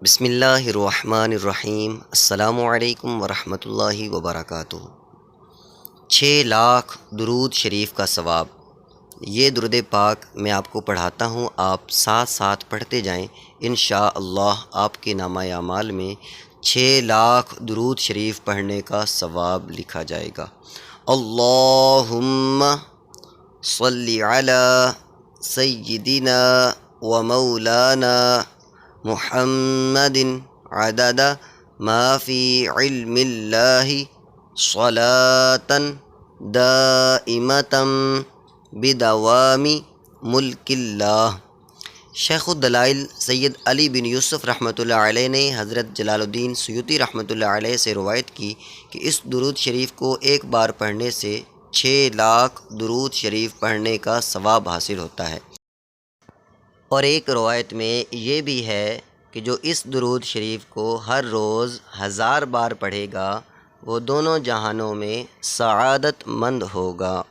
بسم اللہ الرحمن الرحیم۔ السلام علیکم ورحمۃ اللہ وبرکاتہ۔ 6 لاکھ درود شریف کا ثواب۔ یہ درود پاک میں آپ کو پڑھاتا ہوں، آپ ساتھ ساتھ پڑھتے جائیں، انشاءاللہ آپ کے نامہ اعمال میں 6 لاکھ درود شریف پڑھنے کا ثواب لکھا جائے گا۔ اللہم صلی علی سیدنا و مولانا محمد عدد ما فی علم اللہ صلاة دائمة بدوام ملک اللہ۔ شیخ الدلائل سید علی بن یوسف رحمۃ اللہ علیہ نے حضرت جلال الدین سیوطی رحمۃ اللہ علیہ سے روایت کی کہ اس درود شریف کو ایک بار پڑھنے سے 6 لاکھ درود شریف پڑھنے کا ثواب حاصل ہوتا ہے۔ اور ایک روایت میں یہ بھی ہے کہ جو اس درود شریف کو ہر روز 1000 بار پڑھے گا وہ دونوں جہانوں میں سعادت مند ہوگا۔